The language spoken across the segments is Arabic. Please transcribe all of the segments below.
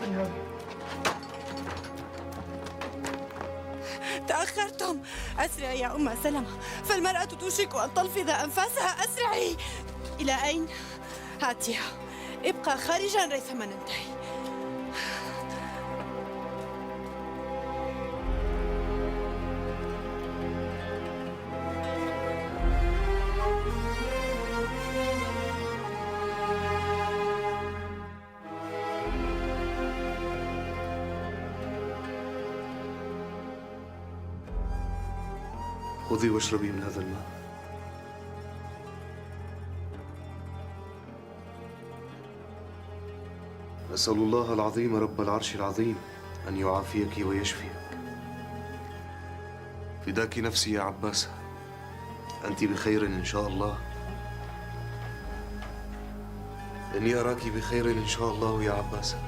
بعضها. تأخرتم. أسرعي يا أم سلمة، فالمرأة توشك أن تلفظ أنفاسها. أسرعي. إلى أين؟ هاتيها. ابقى خارجا ريثما ننتهي. خذي واشربي من هذا الماء. أسأل الله العظيم رب العرش العظيم أن يعافيك ويشفيك. فداك نفسي يا عباسة، أنت بخير إن شاء الله. إني أراك بخير إن شاء الله يا عباسة.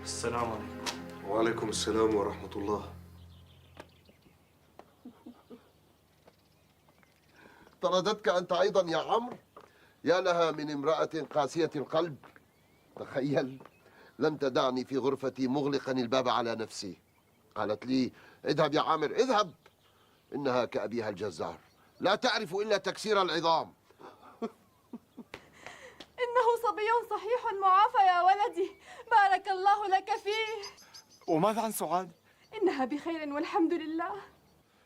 السلام عليكم. وعليكم السلام ورحمة الله. طردتك أنت أيضا يا عمرو؟ يا لها من امرأة قاسية القلب. تخيل، لم تدعني في غرفتي مغلقا الباب على نفسي. قالت لي: اذهب يا عامر اذهب، إنها كأبيها الجزار، لا تعرف إلا تكسير العظام. إنه صبي صحيح معافى يا ولدي، بارك الله لك فيه. وماذا عن سعاد؟ إنها بخير والحمد لله.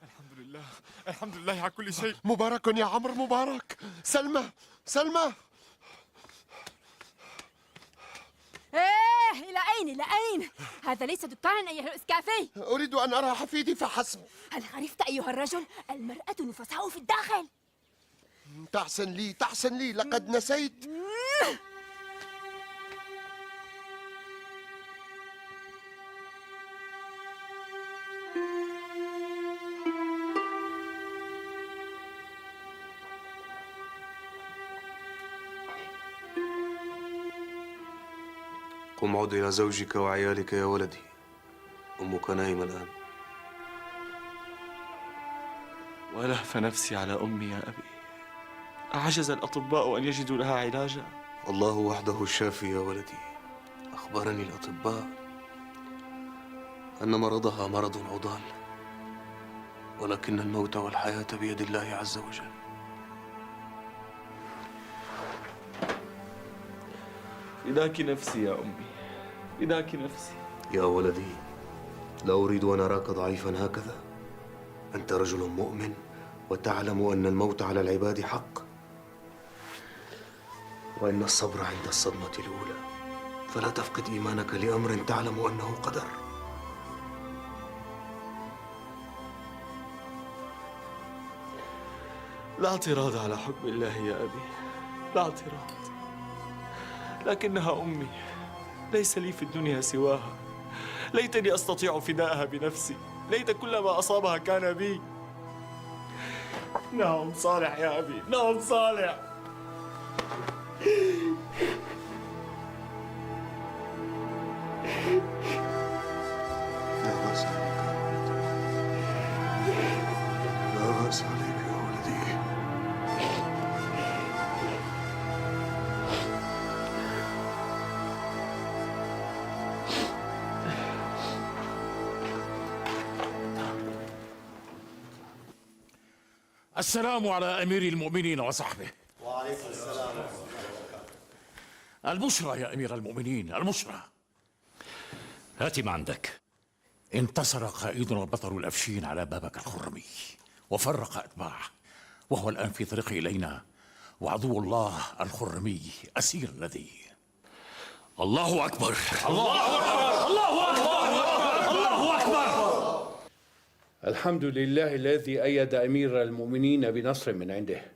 الحمد لله، الحمد لله على كل شيء. مبارك يا عمرو مبارك. سلمى سلمى. إيه، إلى أين إلى أين؟ هذا ليس دكانا أيها الإسكافي. أريد أن أرى حفيدي فحسب. هل عرفت أيها الرجل؟ المرأة نفساء في الداخل. تحسن لي تحسن لي، لقد نسيت. قم عد إلى زوجك وعيالك يا ولدي، أمك نايمة الآن. ولهف نفسي على أمي يا أبي، أعجز الأطباء أن يجدوا لها علاجا. الله وحده الشافي يا ولدي. أخبرني الأطباء أن مرضها مرض عضال، ولكن الموت والحياة بيد الله عز وجل. فداك نفسي يا أمي، فداك نفسي. يا ولدي، لا أريد أن أراك ضعيفا هكذا. أنت رجل مؤمن وتعلم أن الموت على العباد حق، وأن الصبر عند الصدمة الأولى، فلا تفقد إيمانك لأمر تعلم أنه قدر. لا اعتراض على حكم الله يا أبي، لا اعتراض، لكنها أمي، ليس لي في الدنيا سواها. ليتني أستطيع فداءها بنفسي، ليت كل ما أصابها كان بي. نعم صالح يا أبي، نعم صالح. لا بأس عليك يا ولدي، لا بأس عليك يا ولدي. السلام على أمير المؤمنين وصحبه. وعليكم السلام. البشرى يا أمير المؤمنين، البشرى. هات ما عندك. انتصر قائدنا البطل الأفشين على بابك الخرمي وفرق أتباعه، وهو الآن في طريقه إلينا، وعدو الله الخرمي أسير لديه. الله أكبر، الله أكبر، الله أكبر، الله أكبر. الحمد لله الذي أيد أمير المؤمنين بنصر من عنده،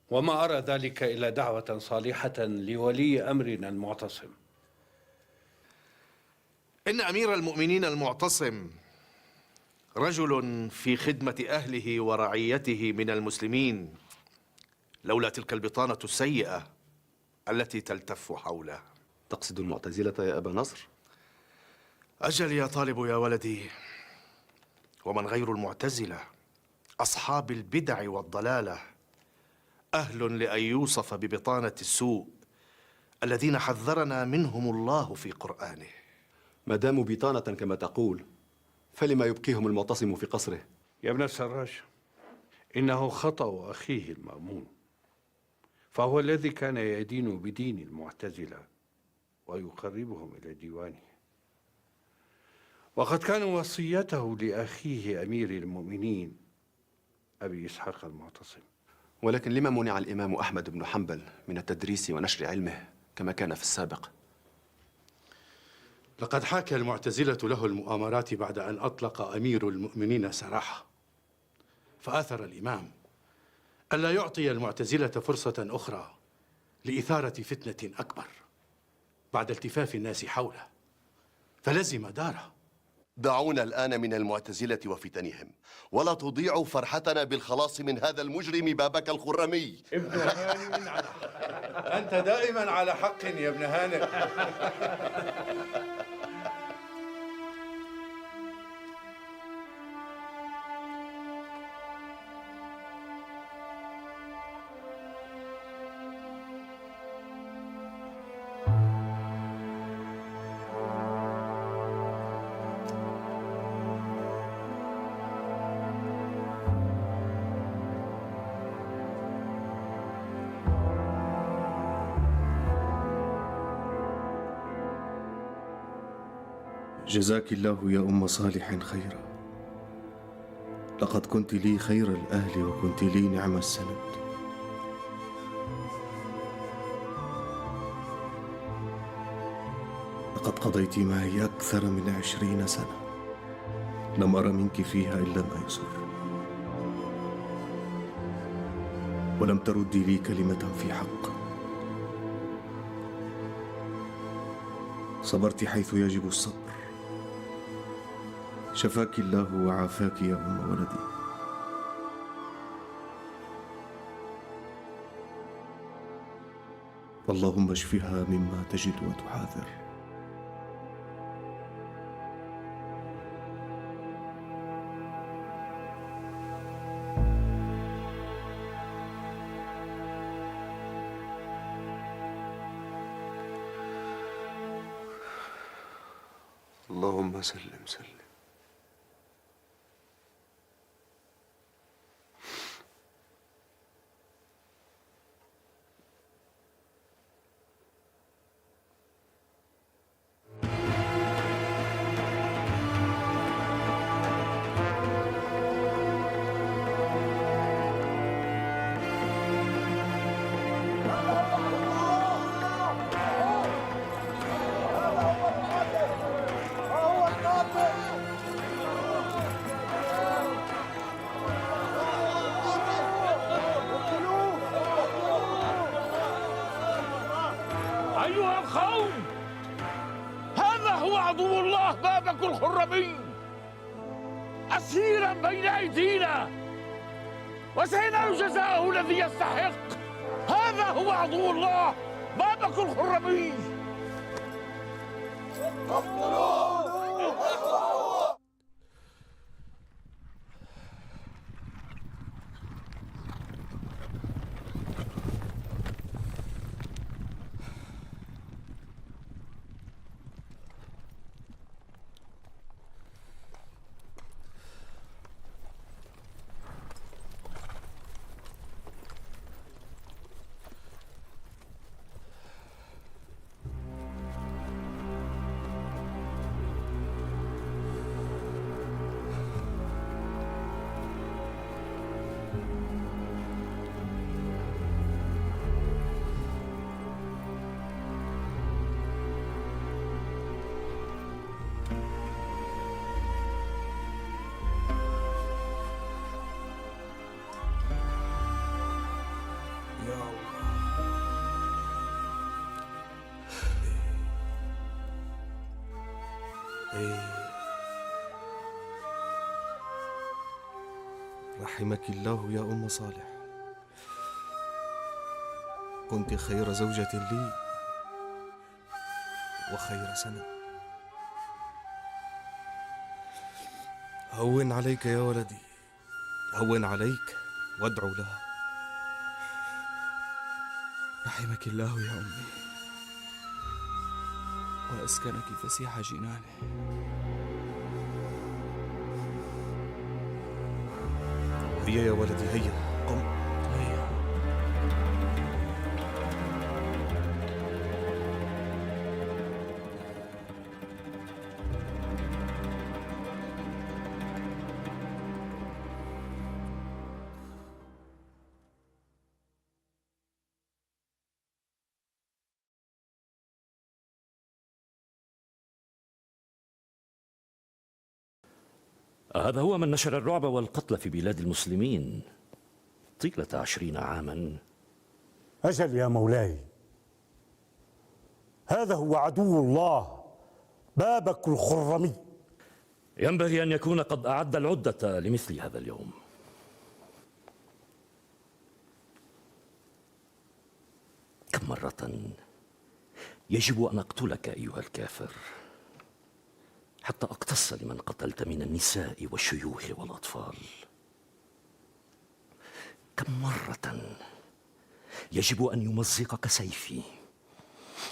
وما أرى ذلك إلا دعوة صالحة لولي أمرنا المعتصم. إن أمير المؤمنين المعتصم رجل في خدمة أهله ورعيته من المسلمين، لولا تلك البطانة السيئة التي تلتف حوله. تقصد المعتزلة يا أبا نصر؟ أجل يا طالب يا ولدي، ومن غير المعتزلة أصحاب البدع والضلالة أهل لأن يوصف ببطانة السوء الذين حذرنا منهم الله في قرآنه. ما داموا بطانة كما تقول، فلما يبقيهم المعتصم في قصره؟ يا ابن السراج، إنه خطأ أخيه المأمون، فهو الذي كان يدين بدين المعتزلة ويقربهم إلى ديوانه، وقد كان وصيته لأخيه أمير المؤمنين أبي إسحاق المعتصم. ولكن لما منع الإمام أحمد بن حنبل من التدريس ونشر علمه كما كان في السابق؟ لقد حاكى المعتزلة له المؤامرات بعد أن أطلق أمير المؤمنين سراحه، فآثر الإمام ألا يعطي المعتزلة فرصة أخرى لإثارة فتنة أكبر بعد التفاف الناس حوله، فلزم داره. دعونا الآن من المعتزلة وفتنهم، ولا تضيعوا فرحتنا بالخلاص من هذا المجرم بابك الخرمي. ابن هانئ على حق. أنت دائما على حق يا ابن هانئ. جزاك الله يا أم صالح خيرا، لقد كنت لي خير الأهل وكنت لي نعم السند. لقد قضيت معي أكثر من 20 سنة، لم أر منك فيها إلا ما يسر، ولم تردي لي كلمة في حق. صبرت حيث يجب الصبر، شفاك الله وعافاك يا أم ولدي. اللهم اشفها مما تجد وتحاذر. اللهم سلم سلم. أيها القوم، هذا هو عدو الله بابك الخرمي أسيرا بين أيدينا، وسينال جزاءه الذي يستحق. هذا هو عدو الله بابك الخرمي. رحمك الله يا أم صالح، كنت خير زوجة لي، وخير سند. هون عليك يا ولدي، هون عليك وادعو لها. رحمك الله يا أمي وأسكنك فسيح جنانه. هيا يا ولدي، هيا قم، هيا. هذا هو من نشر الرعب والقتل في بلاد المسلمين طيلة 20 عاما. أجل يا مولاي، هذا هو عدو الله بابك الخرمي. ينبغي أن يكون قد أعد العدة لمثل هذا اليوم. كم مرة يجب أن أقتلك أيها الكافر حتى أقتص لمن قتلت من النساء والشيوخ والأطفال؟ كم مرة يجب أن يمزقك سيفي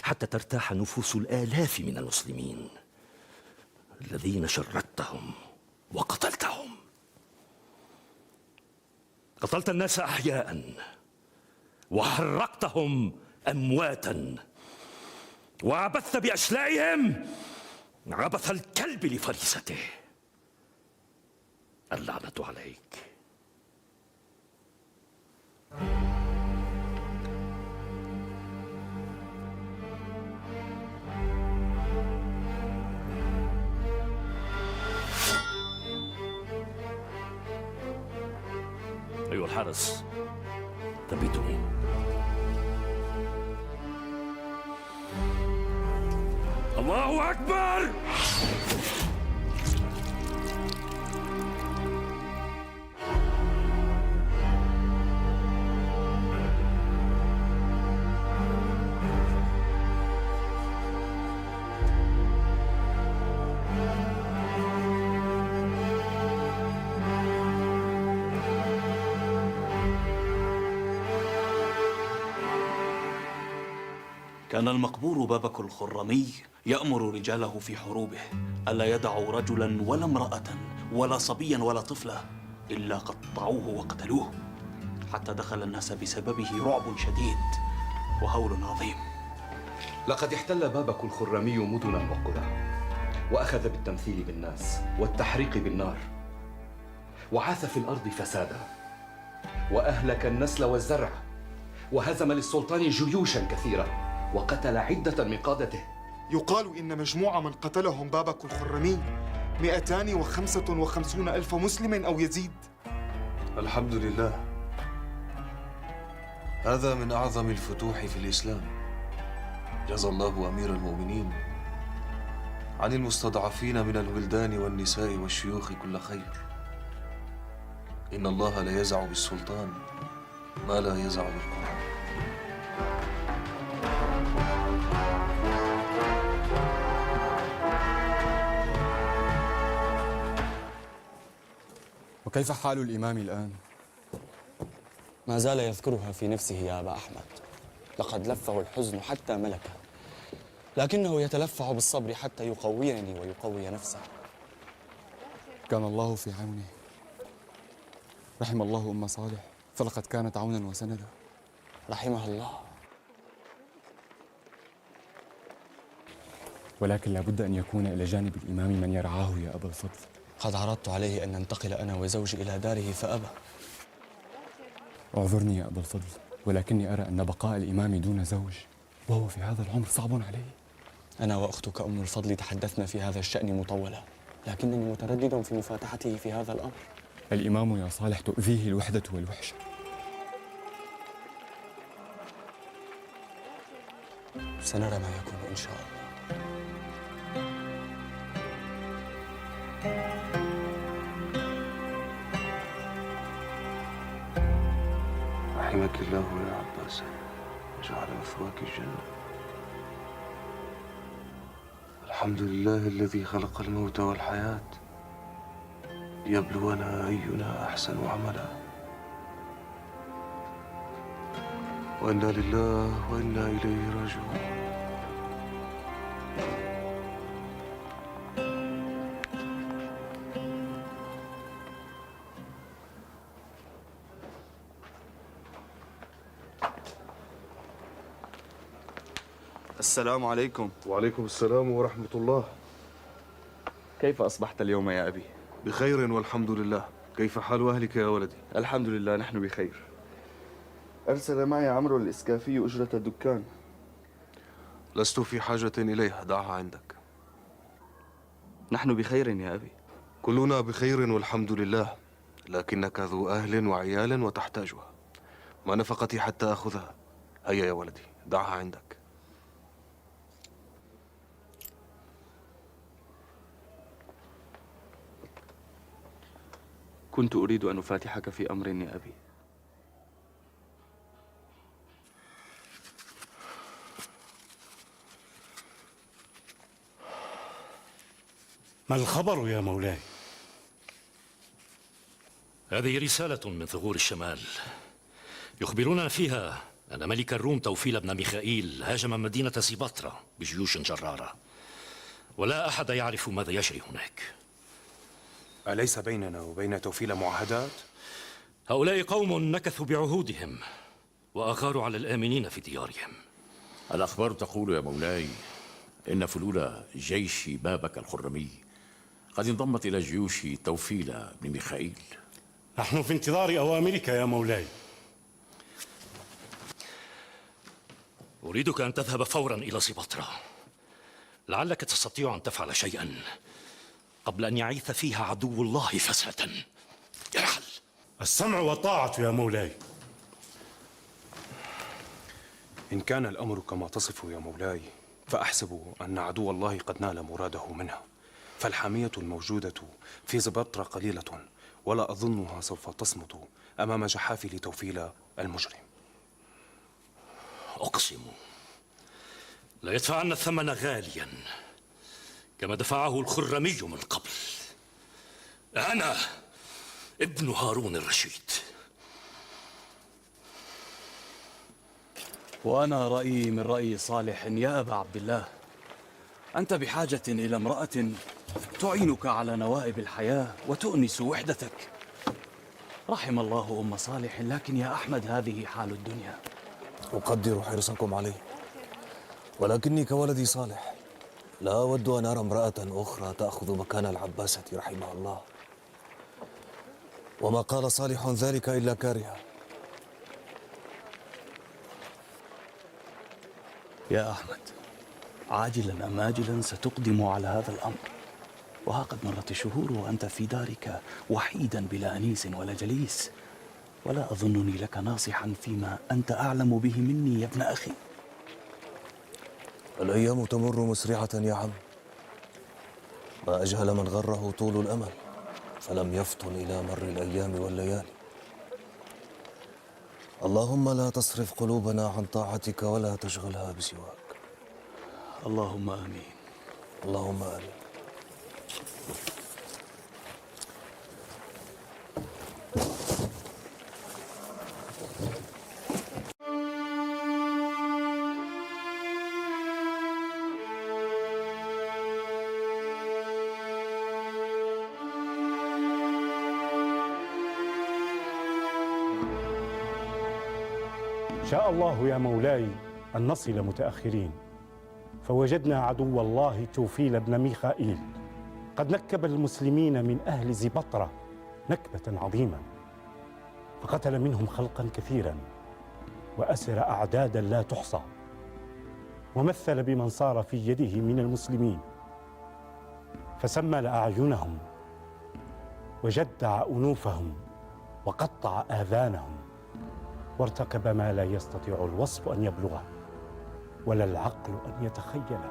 حتى ترتاح نفوس الآلاف من المسلمين الذين شردتهم وقتلتهم؟ قتلت الناس أحياء وحرقتهم أمواتا وعبثت بأشلائهم عبث الكلب لفريسته. اللعنة عليك. أيها الحارس، ثبتني. الله أكبر! كان المقبور بابك الخرمي يأمر رجاله في حروبه ألا يدعوا رجلا ولا امرأة ولا صبيا ولا طفلة إلا قطعوه وقتلوه، حتى دخل الناس بسببه رعب شديد وهول عظيم. لقد احتل بابك الخرمي مدنا وقرى، وأخذ بالتمثيل بالناس والتحريق بالنار، وعاث في الأرض فسادا، وأهلك النسل والزرع، وهزم للسلطان جيوشا كثيرة، وقتل عدة من قادته. يقال إن مجموع من قتلهم بابك الخرمي 255,000 مسلم أو يزيد. الحمد لله، هذا من أعظم الفتوح في الإسلام. جزى الله أمير المؤمنين عن المستضعفين من الولدان والنساء والشيوخ كل خير. إن الله لا يزع بالسلطان ما لا يزع بالقرآن. وكيف حال الإمام الآن؟ ما زال يذكرها في نفسه يا أبا أحمد. لقد لفه الحزن حتى ملكه، لكنه يتلفع بالصبر حتى يقويني ويقوي نفسه. كان الله في عونه. رحم الله أم صالح، فلقد كانت عونا وسندا. رحمها الله. ولكن لابد أن يكون إلى جانب الإمام من يرعاه يا أبا الفضل. قد عرضت عليه أن ننتقل أنا وزوجي إلى داره فأبى. اعذرني يا أبا الفضل، ولكني أرى أن بقاء الإمام دون زوج وهو في هذا العمر صعب عليه. أنا وأختك أم الفضل تحدثنا في هذا الشأن مطولا، لكنني متردد في مفاتحته في هذا الأمر. الإمام يا صالح تؤذيه الوحدة والوحشة. سنرى ما يكون إن شاء الله. رحمك الله يا عباس، جعل مثواك الجنة. الحمد لله الذي خلق الموت والحياة ليبلونا أينا أحسن عملا. وإنا لله وإنا إليه راجعون. السلام عليكم. وعليكم السلام ورحمة الله. كيف أصبحت اليوم يا أبي؟ بخير والحمد لله. كيف حال أهلك يا ولدي؟ الحمد لله نحن بخير. أرسل معي عمرو الإسكافي أجرة الدكان. لست في حاجة إليها، دعها عندك. نحن بخير يا أبي. كلنا بخير والحمد لله، لكنك ذو أهل وعيال وتحتاجها. ما نفقتي حتى أخذها؟ هيا يا ولدي، دعها عندك. كنت أريد أن أفاتحك في أمر يا أبي. ما الخبر يا مولاي؟ هذه رسالة من ثغور الشمال يخبروننا فيها أن ملك الروم توفيل بن ميخائيل هاجم مدينة سيبطرة بجيوش جرارة، ولا أحد يعرف ماذا يجري هناك. أليس بيننا وبين توفيل معاهدات؟ هؤلاء قوم نكثوا بعهودهم وأغاروا على الآمنين في ديارهم. الأخبار تقول يا مولاي إن فلول جيش بابك الخرمي قد انضمت إلى جيوش توفيل بن ميخائيل. نحن في انتظار أوامرك يا مولاي. أريدك أن تذهب فورا إلى سيبطرة، لعلك تستطيع أن تفعل شيئا قبل أن يعيث فيها عدو الله فسادا. ارحل. السمع والطاعة يا مولاي. إن كان الأمر كما تصف يا مولاي فأحسب أن عدو الله قد نال مراده منها، فالحامية الموجودة في زبطرة قليلة، ولا أظنها سوف تصمت أمام جحافل توفيل المجرم. أقسم لا يدفعن الثمن غاليا كما دفعه الخرمي من قبل. أنا ابن هارون الرشيد. وأنا رأيي من رأي صالح يا أبا عبد الله. أنت بحاجة إلى امرأة تعينك على نوائب الحياة وتؤنس وحدتك. رحم الله أم صالح، لكن يا أحمد هذه حال الدنيا. أقدر حرصكم عليه، ولكني كولدي صالح لا أود أن أرى امرأة أخرى تأخذ مكان العباسة رحمها الله، وما قال صالح ذلك إلا كارها. يا أحمد، عاجلا أم آجلا ستقدم على هذا الأمر، وها قد مرت الشهور وأنت في دارك وحيدا بلا أنيس ولا جليس، ولا أظنني لك ناصحا فيما أنت أعلم به مني يا ابن أخي. الأيام تمر مسرعة يا عم، ما أجهل من غره طول الأمل فلم يفطن إلى مر الأيام والليالي. اللهم لا تصرف قلوبنا عن طاعتك ولا تشغلها بسواك. اللهم آمين. اللهم آمين. شاء الله يا مولاي أن نصل متأخرين، فوجدنا عدو الله توفيل بن ميخائيل قد نكب المسلمين من أهل زبطرة نكبة عظيمة، فقتل منهم خلقا كثيرا وأسر أعدادا لا تحصى، ومثل بمن صار في يده من المسلمين، فسمل أعينهم وجدع أنوفهم وقطع آذانهم، وارتكب ما لا يستطيع الوصف أن يبلغه ولا العقل أن يتخيله.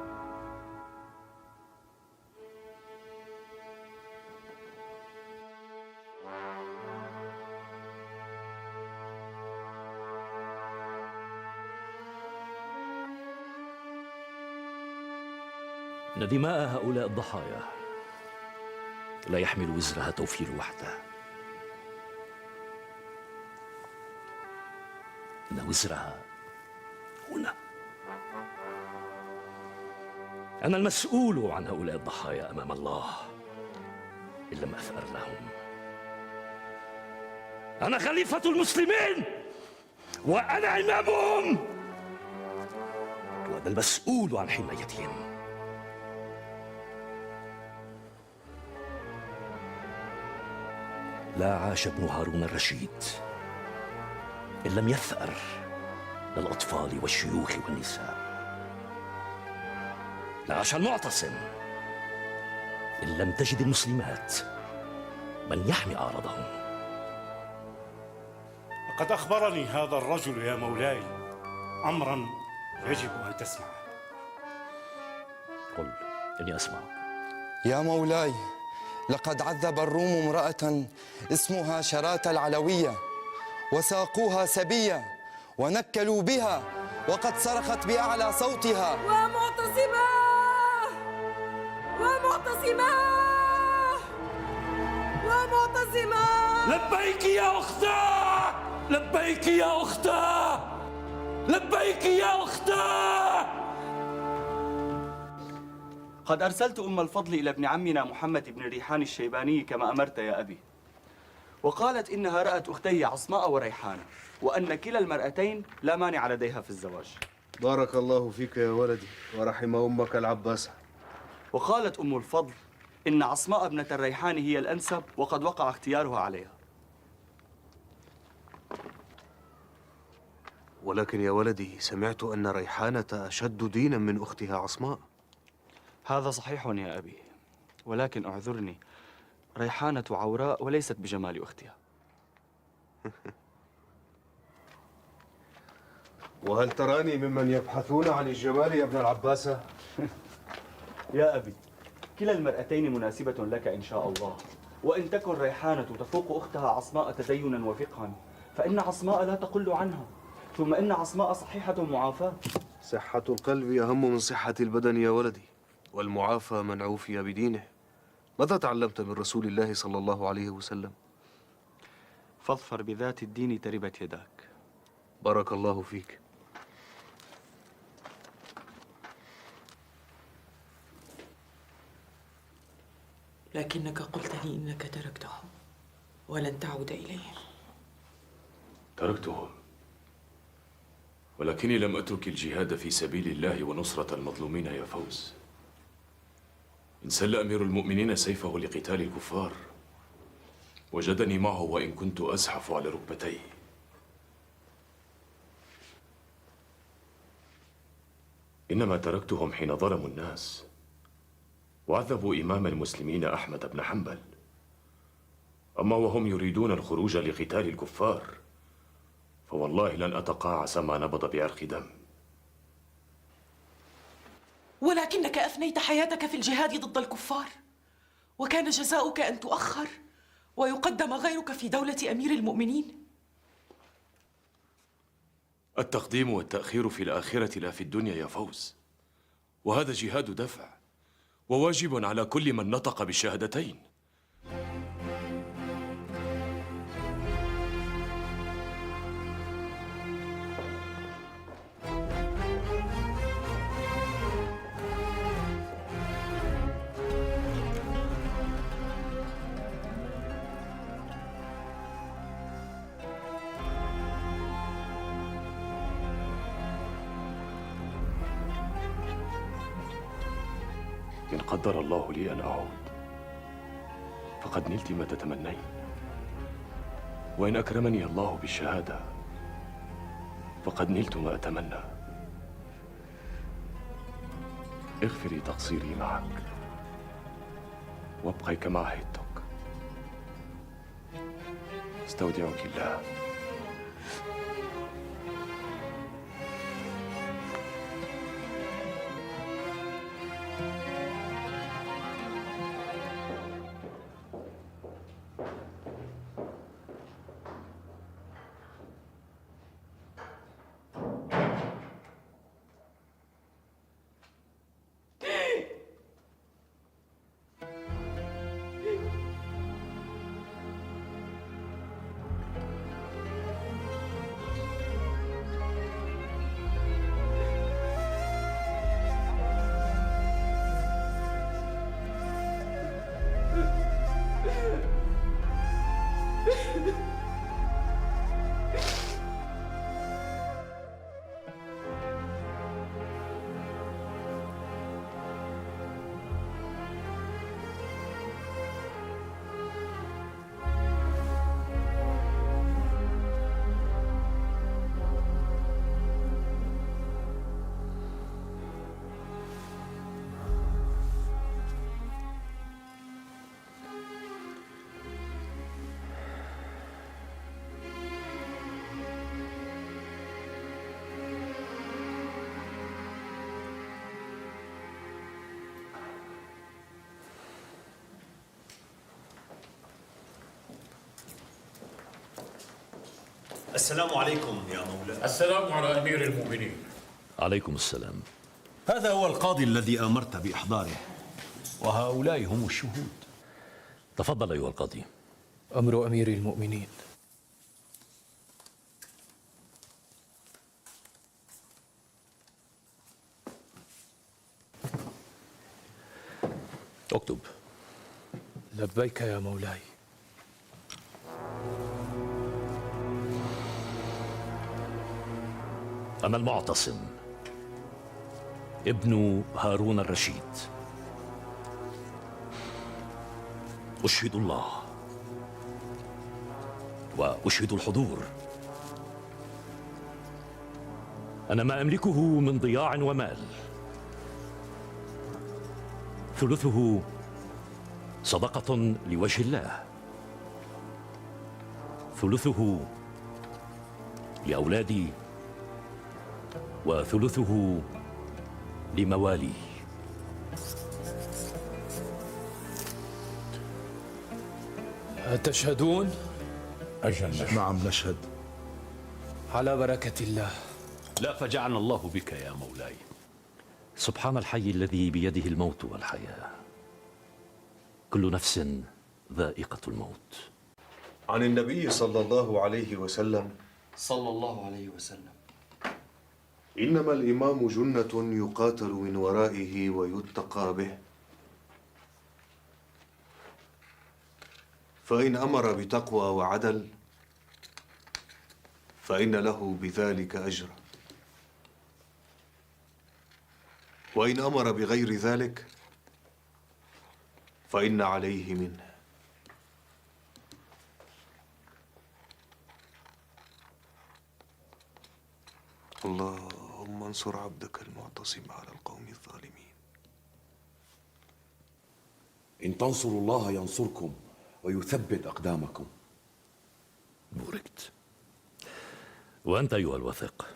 إن دماء هؤلاء الضحايا لا يحمل وزرها توفيل وحده، إن وزرها هنا. أنا المسؤول عن هؤلاء الضحايا أمام الله إن لم أثأر لهم. أنا خليفة المسلمين وأنا إمامهم، وأنا المسؤول عن حمايتهم. لا عاش ابن هارون الرشيد إن لم يثأر للأطفال والشيوخ والنساء. لا عاش المعتصم إن لم تجد المسلمات من يحمي أعراضهم. لقد أخبرني هذا الرجل يا مولاي أمرا يجب أن تسمعه. قل إني أسمعك. يا مولاي، لقد عذب الروم امرأة اسمها شرات العلوية، وساقوها سبية ونكلوا بها، وقد صرخت بأعلى صوتها: ومعتصمة ومعتصمة ومعتصمة. لبيك يا أختاه، لبيك يا أختاه، لبيك يا أختاه. قد أرسلت أم الفضل إلى ابن عمنا محمد بن ريحان الشيباني كما أمرت يا أبي، وقالت إنها رأت أختي عصماء وريحانة، وأن كلا المرأتين لا مانع لديها في الزواج. بارك الله فيك يا ولدي ورحم أمك العباسة. وقالت أم الفضل إن عصماء ابنة الريحان هي الأنسب، وقد وقع اختيارها عليها. ولكن يا ولدي سمعت أن ريحانة أشد دينا من أختها عصماء. هذا صحيح يا أبي، ولكن أعذرني، ريحانة عوراء وليست بجمال أختها. وهل تراني ممن يبحثون عن الجمال يا ابن العباسة؟ يا أبي، كلا المرأتين مناسبة لك إن شاء الله، وإن تكن ريحانة تفوق أختها عصماء تدينا وفقها، فإن عصماء لا تقل عنها، ثم إن عصماء صحيحة معافاة. صحة القلب أهم من صحة البدن يا ولدي، والمعافى من عوفي بدينه. ماذا تعلمت من رسول الله صلى الله عليه وسلم؟ فاظفر بذات الدين تربت يداك. بارك الله فيك. لكنك قلت لي إنك تركتهم ولن تعود إليهم. تركتهم، ولكني لم أترك الجهاد في سبيل الله ونصرة المظلومين يا فوز. إن سل أمير المؤمنين سيفه لقتال الكفار وجدني معه وإن كنت أزحف على ركبتيه. إنما تركتهم حين ظلموا الناس وعذبوا إمام المسلمين أحمد بن حنبل. أما وهم يريدون الخروج لقتال الكفار فوالله لن أتقاعس ما نبض بعرق دم. ولكنك أفنيت حياتك في الجهاد ضد الكفار، وكان جزاؤك أن تؤخر ويقدم غيرك في دولة أمير المؤمنين. التقديم والتأخير في الآخرة لا في الدنيا يا فوز، وهذا جهاد دفع وواجب على كل من نطق بالشهادتين. إن قدر الله لي أن أعود فقد نلت ما تتمنين، وإن أكرمني الله بالشهادة فقد نلت ما أتمنى. اغفري تقصيري معك وابقي كما عهدتك. استودعك الله. السلام عليكم يا مولاي. السلام على أمير المؤمنين. عليكم السلام. هذا هو القاضي الذي أمرت بإحضاره، وهؤلاء هم الشهود. تفضل أيها القاضي. أمر أمير المؤمنين. اكتب. لبيك يا مولاي. أنا المعتصم ابن هارون الرشيد، أشهد الله وأشهد الحضور أن ما أملكه من ضياع ومال ثلثه صدقة لوجه الله، ثلثه لأولادي، وثلثه لموالي. أتشهدون؟ أجل. نعم نشهد. على بركة الله. لا فجعنا الله بك يا مولاي. سبحان الحي الذي بيده الموت والحياة، كل نفس ذائقة الموت. عن النبي صلى الله عليه وسلم صلى الله عليه وسلم: إنما الإمام جنة يقاتل من ورائه ويتقى به، فإن أمر بتقوى وعدل فإن له بذلك أجرا، وإن أمر بغير ذلك فإن عليه منه. اللهم انصر عبدك المعتصم على القوم الظالمين. إن تنصروا الله ينصركم ويثبت أقدامكم. بوركت. وأنت أيها الوثق؟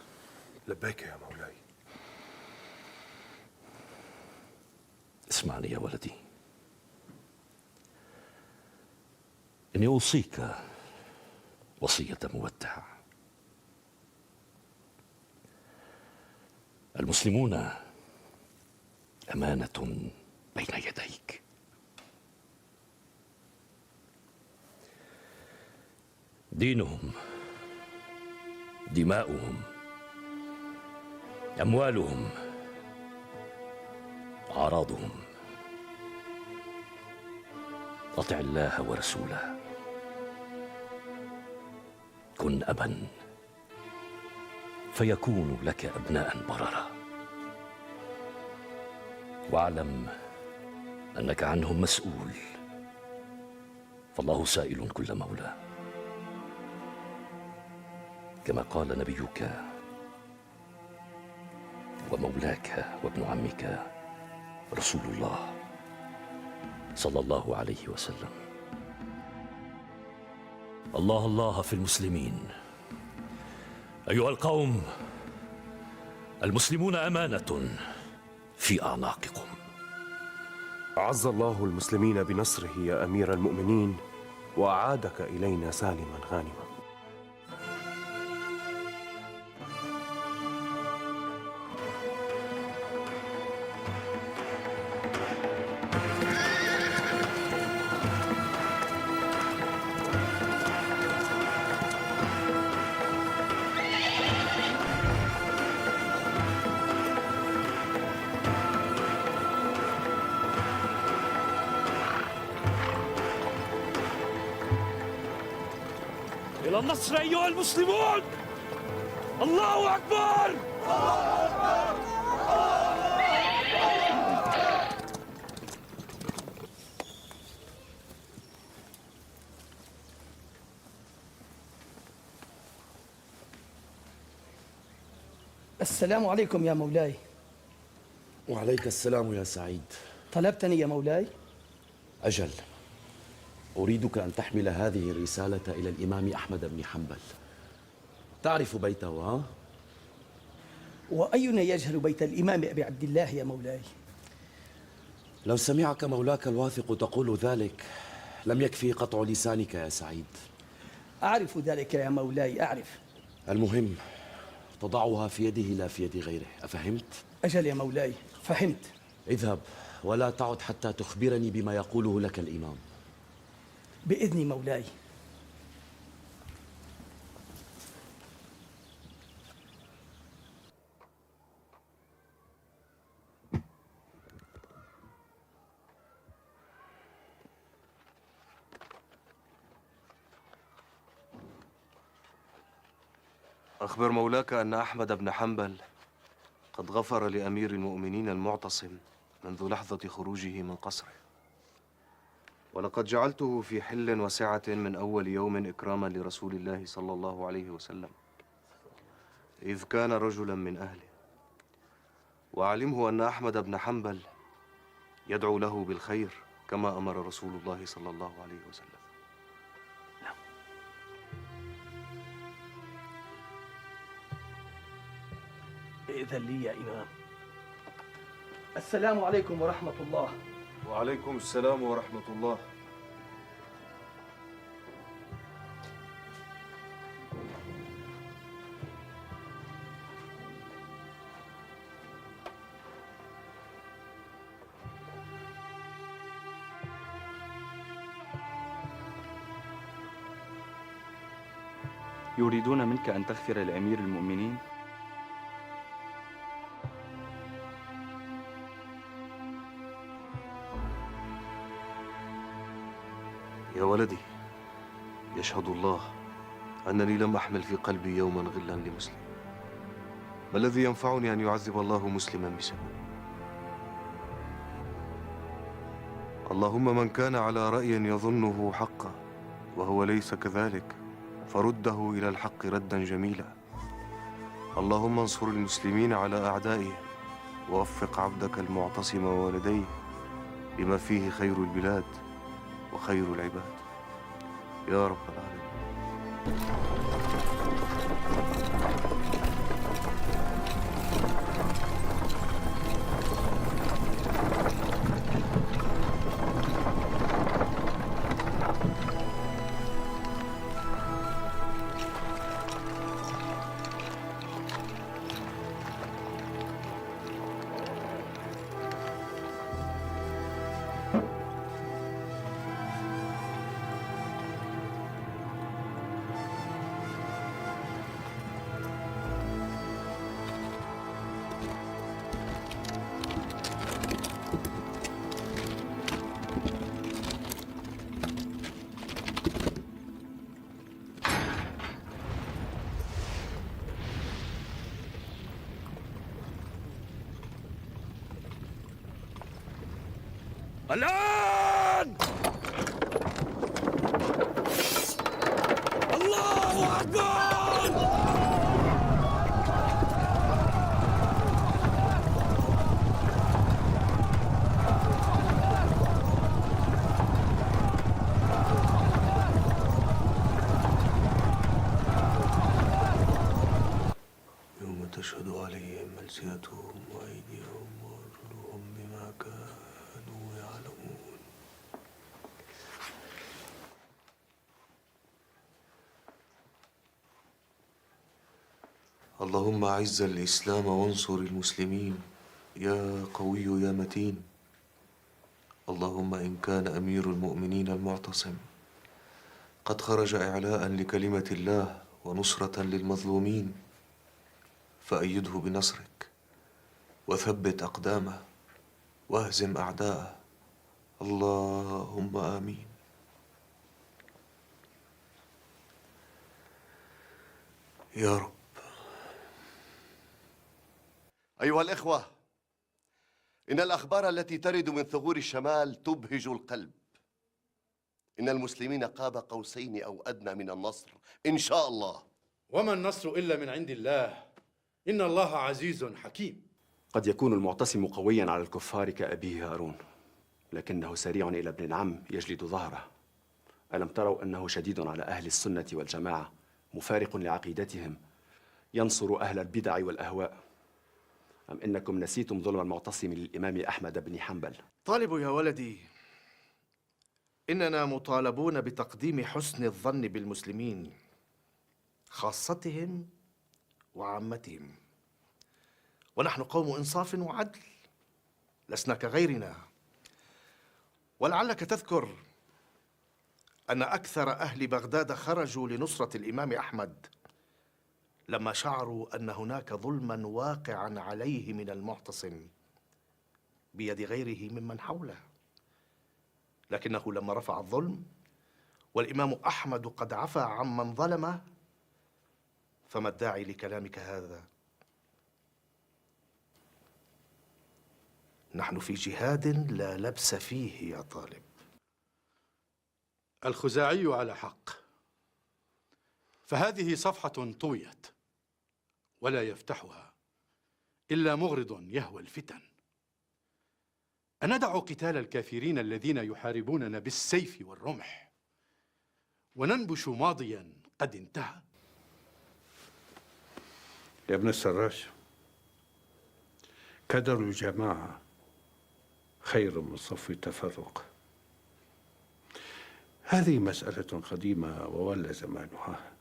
لبيك يا مولاي. اسمعني يا ولدي، إني أوصيك وصية مودع. المسلمون أمانة بين يديك، دينهم، دماؤهم، أموالهم، أعراضهم. أطع الله ورسوله، كن أبا فيكون لك أبناء بررة، واعلم أنك عنهم مسؤول، فالله سائل كل مولى، كما قال نبيك ومولاك وابن عمك رسول الله صلى الله عليه وسلم. الله الله في المسلمين. أيها القوم، المسلمون أمانة في أعناقكم. أعز الله المسلمين بنصره يا أمير المؤمنين، وأعادك إلينا سالما غانما. إلى النصر أيها المسلمون! الله أكبر! السلام عليكم يا مولاي. وعليك السلام يا سعيد. طلبتني يا مولاي؟ أجل، أريدك أن تحمل هذه الرسالة إلى الإمام أحمد بن حنبل. تعرف بيته ها؟ وأينا يجهل بيت الإمام أبي عبد الله يا مولاي؟ لو سمعك مولاك الواثق تقول ذلك لم يكفي قطع لسانك يا سعيد. أعرف ذلك يا مولاي، أعرف. المهم تضعها في يده لا في يد غيره، أفهمت؟ أجل يا مولاي، فهمت. اذهب ولا تعد حتى تخبرني بما يقوله لك الإمام. بإذن مولاي. أخبر مولاك أن أحمد بن حنبل قد غفر لأمير المؤمنين المعتصم منذ لحظة خروجه من قصره، ولقد جعلته في حل وسعة من أول يوم إكراما لرسول الله صلى الله عليه وسلم، إذ كان رجلا من أهله. وعلمه أن أحمد بن حنبل يدعو له بالخير كما أمر رسول الله صلى الله عليه وسلم. إذن لي يا إمام. السلام عليكم ورحمة الله. وعليكم السلام ورحمة الله. يريدون منك أن تغفر لأمير المؤمنين؟ يا ولدي، يشهد الله أنني لم أحمل في قلبي يوما غلا لمسلم. ما الذي ينفعني أن يعذب الله مسلما بسببي؟ اللهم من كان على رأي يظنه حقا وهو ليس كذلك فرده إلى الحق ردا جميلا. اللهم انصر المسلمين على أعدائهم ووفق عبدك المعتصم وولديه بما فيه خير البلاد وخير العباد يا رب العالمين. الآن! الله أكبر! يوم تشهد عليهم ألسنتهم وأيديهم وأرجلهم بما كانوا يعلمون. اللهم أعز الإسلام وانصر المسلمين يا قوي يا متين. اللهم إن كان أمير المؤمنين المعتصم قد خرج إعلاء لكلمة الله ونصرة للمظلومين فأيده بنصرك وثبت أقدامه واهزم أعداءه. اللهم آمين. يا رب. أيها الإخوة، إن الأخبار التي ترد من ثغور الشمال تبهج القلب. إن المسلمين قاب قوسين أو أدنى من النصر إن شاء الله. وما النصر إلا من عند الله، إن الله عزيز حكيم. قد يكون المعتصم قويا على الكفار كأبيه هارون، لكنه سريع إلى ابن العم يجلد ظهره. ألم تروا أنه شديد على أهل السنة والجماعة، مفارق لعقيدتهم، ينصر أهل البدع والأهواء؟ أم إنكم نسيتم ظلم المعتصم للإمام أحمد بن حنبل؟ طالب يا ولدي، إننا مطالبون بتقديم حسن الظن بالمسلمين خاصتهم وعامتهم، ونحن قوم إنصاف وعدل، لسنا كغيرنا. ولعلك تذكر أن أكثر أهل بغداد خرجوا لنصرة الإمام أحمد لما شعروا أن هناك ظلما واقعا عليه من المعتصم بيد غيره ممن حوله، لكنه لما رفع الظلم والإمام أحمد قد عفى عمن ظلمه، فما الداعي لكلامك هذا؟ نحن في جهاد لا لبس فيه يا طالب. الخزاعي على حق، فهذه صفحة طويت ولا يفتحها إلا مغرض يهوى الفتن. أندع قتال الكافرين الذين يحاربوننا بالسيف والرمح وننبش ماضيا قد انتهى؟ يا ابن السراج، كدر الجماعة خير من صف التفرق. هذه مسألة قديمة وولى زمانها،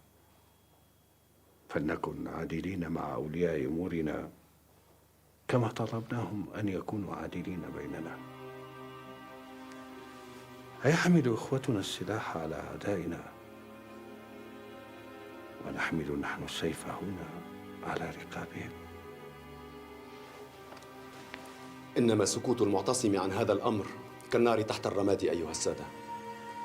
فلنكن عادلين مع أولياء أمورنا كما طلبناهم أن يكونوا عادلين بيننا. أيحمل إخوتنا السلاح على أعدائنا ونحمل نحن السيف هنا على رقابهم؟ إنما سكوت المعتصم عن هذا الأمر كالنار تحت الرماد أيها السادة،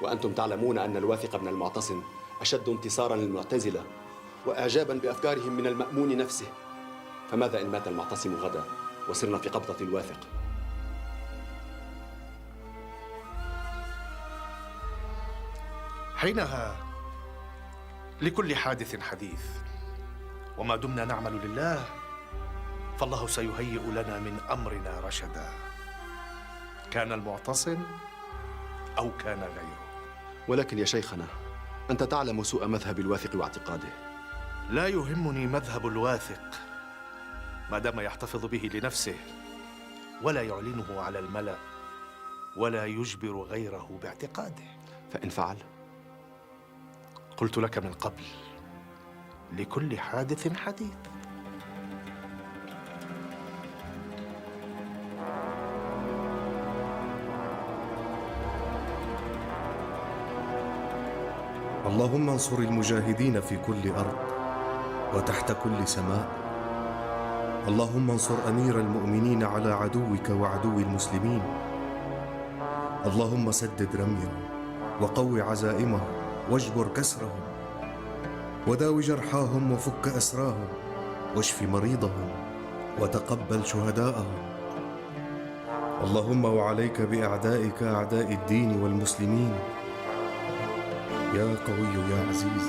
وأنتم تعلمون أن الواثق بن المعتصم أشد انتصارا للمعتزلة وإعجابا بأفكارهم من المأمون نفسه، فماذا إن مات المعتصم غدا وصرنا في قبضة الواثق؟ حينها لكل حادث حديث، وما دمنا نعمل لله فالله سيهيئ لنا من أمرنا رشدا، كان المعتصم أو كان غيره. ولكن يا شيخنا، أنت تعلم سوء مذهب الواثق واعتقاده. لا يهمني مذهب الواثق ما دام يحتفظ به لنفسه ولا يعلنه على الملأ ولا يجبر غيره باعتقاده. فإن فعل؟ قلت لك من قبل، لكل حادث حديث. اللهم انصر المجاهدين في كل أرض وتحت كل سماء. اللهم انصر أمير المؤمنين على عدوك وعدو المسلمين. اللهم سدد رميهم وقو عزائمهم واجبر كسرهم وداوي جرحاهم وفك أسراهم واشف مريضهم وتقبل شهداءهم. اللهم وعليك بأعدائك أعداء الدين والمسلمين، يا قوي يا عزيز.